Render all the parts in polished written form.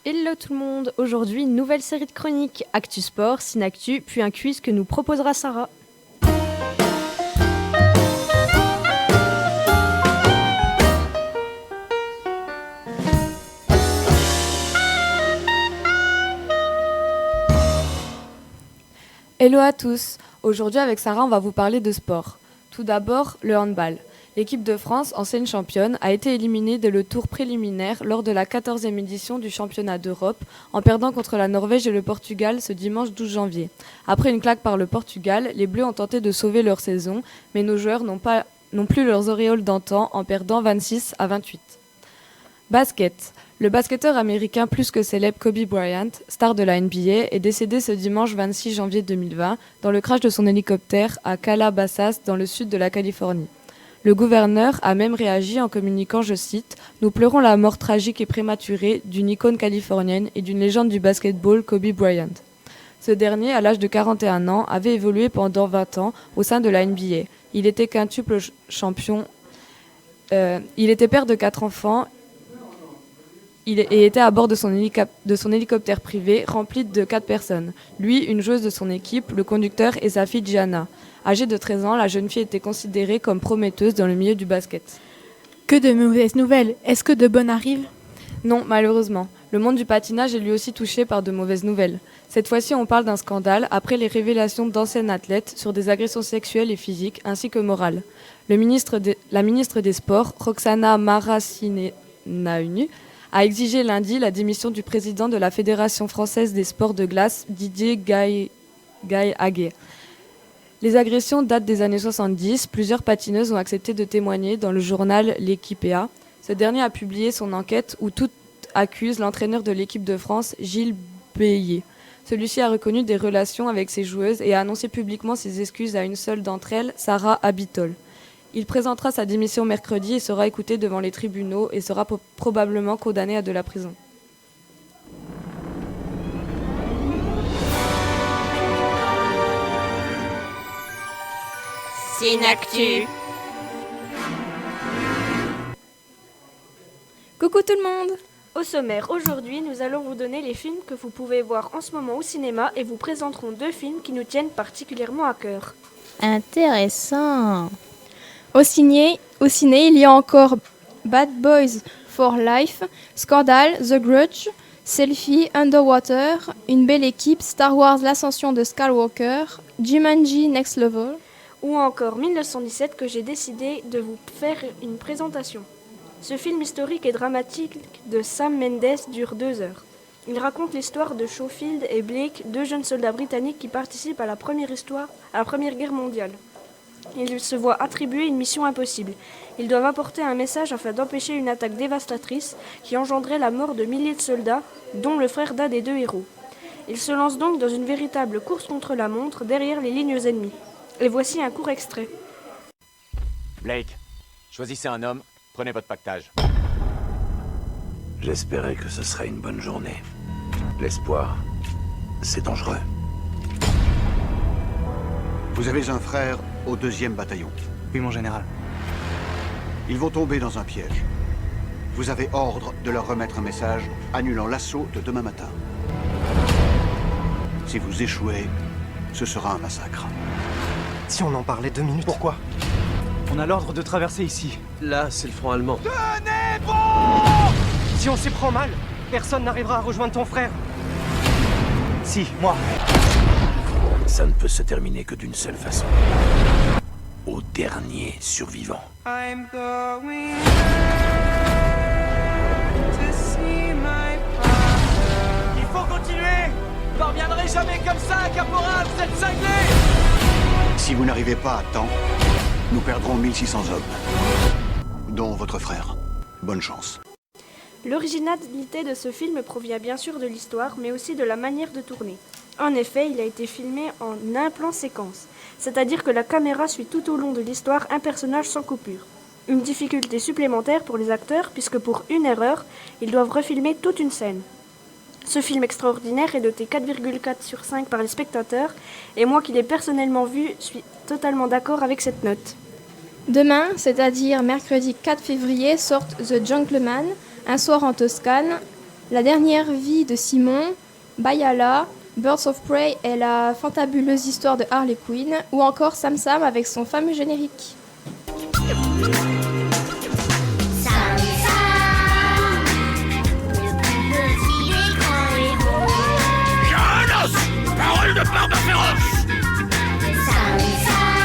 Hello tout le monde, aujourd'hui une nouvelle série de chroniques, Actu Sport, Synactu, puis un quiz que nous proposera Sarah. Hello à tous, aujourd'hui avec Sarah on va vous parler de sport. Tout d'abord, le handball. L'équipe de France, ancienne championne, a été éliminée dès le tour préliminaire lors de la 14e édition du championnat d'Europe en perdant contre la Norvège et le Portugal ce dimanche 12 janvier. Après une claque par le Portugal, les Bleus ont tenté de sauver leur saison, mais nos joueurs n'ont plus leurs auréoles d'antan en perdant 26-28. Basket. Le basketteur américain plus que célèbre Kobe Bryant, star de la NBA, est décédé ce dimanche 26 janvier 2020 dans le crash de son hélicoptère à Calabasas dans le sud de la Californie. Le gouverneur a même réagi en communiquant, je cite, « Nous pleurons la mort tragique et prématurée d'une icône californienne et d'une légende du basketball, Kobe Bryant. » Ce dernier, à l'âge de 41 ans, avait évolué pendant 20 ans au sein de la NBA. Il était quintuple champion. Il était père de 4 enfants et était à bord de son hélicoptère privé rempli de 4 personnes. Lui, une joueuse de son équipe, le conducteur et sa fille Gianna. Âgée de 13 ans, la jeune fille était considérée comme prometteuse dans le milieu du basket. Que de mauvaises nouvelles. Est-ce que de bonnes arrivent ? Non, malheureusement. Le monde du patinage est lui aussi touché par de mauvaises nouvelles. Cette fois-ci, on parle d'un scandale après les révélations d'anciennes athlètes sur des agressions sexuelles et physiques ainsi que morales. La ministre des Sports, Roxana Maracineanu, a exigé lundi la démission du président de la Fédération française des sports de glace, Didier Gaye-Haguet. Les agressions datent des années 70. Plusieurs patineuses ont accepté de témoigner dans le journal L'Équipéa. Ce dernier a publié son enquête où tout accuse l'entraîneur de l'équipe de France, Gilles Bélier. Celui-ci a reconnu des relations avec ses joueuses et a annoncé publiquement ses excuses à une seule d'entre elles, Sarah Abitol. Il présentera sa démission mercredi et sera écouté devant les tribunaux et sera probablement condamné à de la prison. Synactu. Coucou tout le monde. Au sommaire, aujourd'hui, nous allons vous donner les films que vous pouvez voir en ce moment au cinéma et vous présenterons 2 films qui nous tiennent particulièrement à cœur. Intéressant. Au ciné, il y a encore Bad Boys for Life, Scandal, The Grudge, Selfie, Underwater, Une belle équipe, Star Wars l'ascension de Skywalker, Jumanji Next Level, ou encore 1917 que j'ai décidé de vous faire une présentation. Ce film historique et dramatique de Sam Mendes dure 2 heures. Il raconte l'histoire de Schofield et Blake, 2 jeunes soldats britanniques qui participent à la Première Guerre mondiale. Ils se voient attribuer une mission impossible. Ils doivent apporter un message afin d'empêcher une attaque dévastatrice qui engendrait la mort de milliers de soldats, dont le frère d'un des 2 héros. Ils se lancent donc dans une véritable course contre la montre derrière les lignes ennemies. Et voici un court extrait. Blake, choisissez un homme, prenez votre pactage. J'espérais que ce serait une bonne journée. L'espoir, c'est dangereux. Vous avez un frère au 2e bataillon. Oui, mon général. Ils vont tomber dans un piège. Vous avez ordre de leur remettre un message annulant l'assaut de demain matin. Si vous échouez, ce sera un massacre. Si on en parlait 2 minutes... Pourquoi ? On a l'ordre de traverser ici. Là, c'est le front allemand. Tenez bon ! Si on s'y prend mal, personne n'arrivera à rejoindre ton frère. Si, moi. Ça ne peut se terminer que d'une seule façon. Au dernier survivant. I'm going to see my father. Il faut continuer ! Vous parviendrez jamais comme ça, caporal, vous êtes cinglé! Si vous n'arrivez pas à temps, nous perdrons 1600 hommes, dont votre frère. Bonne chance. L'originalité de ce film provient bien sûr de l'histoire, mais aussi de la manière de tourner. En effet, il a été filmé en un plan séquence, c'est-à-dire que la caméra suit tout au long de l'histoire un personnage sans coupure. Une difficulté supplémentaire pour les acteurs, puisque pour une erreur, ils doivent refilmer toute une scène. Ce film extraordinaire est noté 4,4 sur 5 par les spectateurs, et moi qui l'ai personnellement vu, suis totalement d'accord avec cette note. Demain, c'est-à-dire mercredi 4 février, sort The Gentleman, Un soir en Toscane, La dernière vie de Simon, Bayala, Birds of Prey et la fantabuleuse histoire de Harley Quinn, ou encore Sam Sam avec son fameux générique. Sam Sam, le plus petit des grands héros. Janos! Parole de barbe féroce! Sam Sam,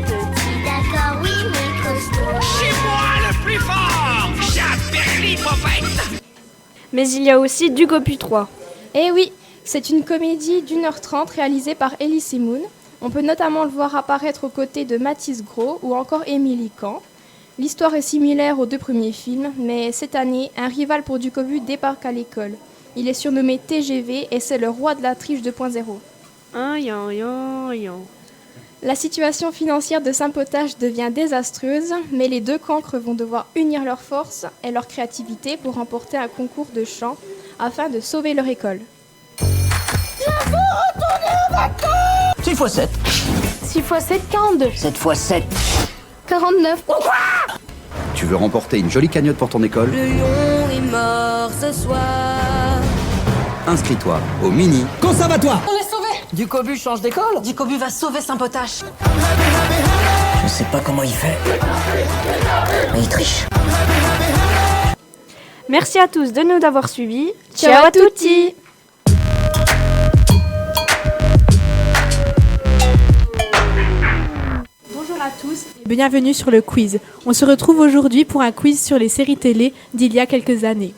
petit d'accord, oui, mais costaud. C'est moi le plus fort! J'appelle l'hypophète! Mais il y a aussi Dugopu 3. Eh oui, c'est une comédie d'1h30 réalisée par Elise Moon. On peut notamment le voir apparaître aux côtés de Mathis Gros ou encore Émilie Kahn. L'histoire est similaire aux deux premiers films, mais cette année, un rival pour Ducobu débarque à l'école. Il est surnommé TGV et c'est le roi de la triche 2.0. Aïe, aïe, aïe. La situation financière de Saint-Potage devient désastreuse, mais les deux cancres vont devoir unir leurs forces et leur créativité pour remporter un concours de chant afin de sauver leur école. 6 x 7. 6 x 7, 42. 7 x 7. 49. Tu veux remporter une jolie cagnotte pour ton école? Le lion est mort ce soir. Inscris-toi au Mini Conservatoire. On est sauvés. Ducobu change d'école? Ducobu va sauver Saint-Potache. Je sais pas comment il fait, mais il triche. Merci à tous de nous avoir suivis. Ciao à tutti. Bonjour à tous et bienvenue sur le quiz. On se retrouve aujourd'hui pour un quiz sur les séries télé d'il y a quelques années.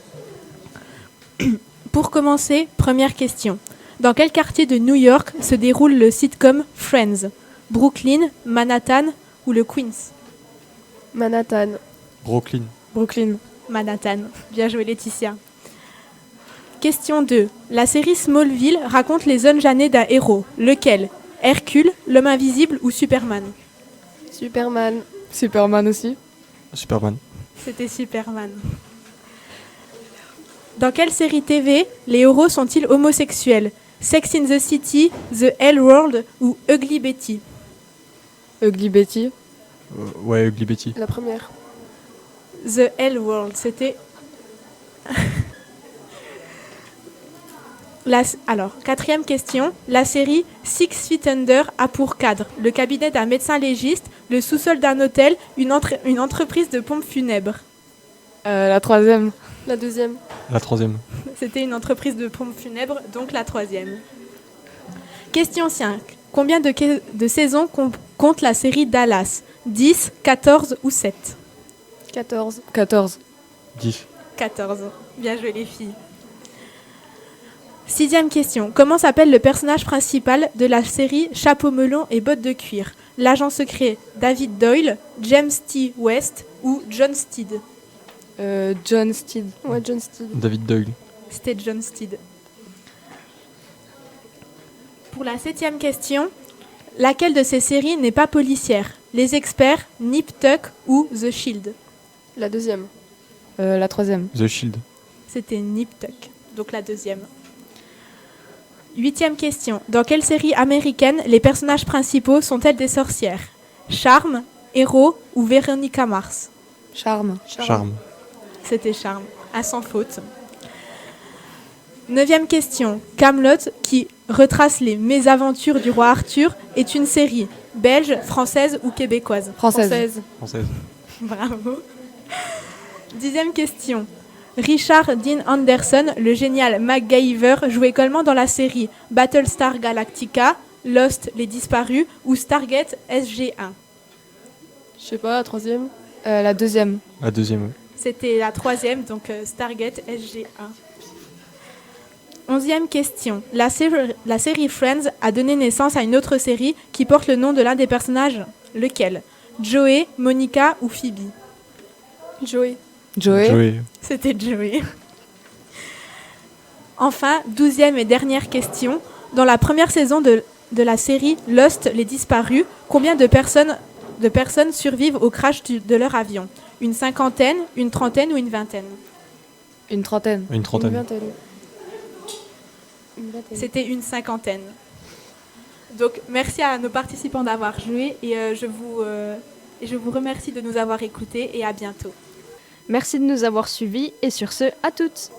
Pour commencer, première question. Dans quel quartier de New York se déroule le sitcom Friends? Brooklyn, Manhattan ou le Queens? Manhattan. Brooklyn. Brooklyn. Manhattan. Bien joué Laetitia. Question 2. La série Smallville raconte les jeunes années d'un héros. Lequel? Hercule, l'homme invisible ou Superman? Superman. Superman aussi. Superman. C'était Superman. Dans quelle série TV les héros sont-ils homosexuels? Sex in the City, The Hell World ou Ugly Betty? Ugly Betty. Ouais, Ugly Betty. La première. The Hell World, c'était... Alors, quatrième question. La série Six Feet Under a pour cadre le cabinet d'un médecin légiste, le sous-sol d'un hôtel, une entreprise de pompes funèbres. La troisième. La deuxième. La troisième. C'était une entreprise de pompes funèbres, donc la troisième. Question 5. Combien de saisons compte la série Dallas? 10, 14 ou 7? 14. 14. 10. 14. Bien joué les filles. Sixième question. Comment s'appelle le personnage principal de la série Chapeau melon et bottes de cuir? L'agent secret David Doyle, James T. West ou John Steed? John Steed. Ouais, John Steed. David Doyle. C'était John Steed. Pour la septième question, laquelle de ces séries n'est pas policière? Les Experts, Nip Tuck ou The Shield? La deuxième. La troisième. The Shield. C'était Nip Tuck, donc la deuxième. Huitième question. Dans quelle série américaine les personnages principaux sont-elles des sorcières? Charme, Héros ou Véronica Mars? Charme. Charme. C'était Charme, à sans faute. Neuvième question. Kaamelott, qui retrace les mésaventures du roi Arthur, est une série belge, française ou québécoise? Française. Française. Bravo. Dixième question. Richard Dean Anderson, le génial MacGyver, joue également dans la série Battlestar Galactica, Lost, Les Disparus ou Stargate SG-1. Je sais pas, la troisième. La deuxième. La deuxième, oui. C'était la troisième, donc Stargate SG-1. 11e question. La série Friends a donné naissance à une autre série qui porte le nom de l'un des personnages. Lequel? Joey, Monica ou Phoebe? Joey. Joey. C'était Joey. Enfin, 12e et dernière question. Dans la première saison de la série Lost, les disparus, combien de personnes survivent au crash de leur avion? Une cinquantaine, une trentaine ou une vingtaine? Une trentaine. Une trentaine. C'était une cinquantaine. Donc, merci à nos participants d'avoir joué et je vous remercie de nous avoir écoutés et à bientôt. Merci de nous avoir suivis et sur ce, à toutes.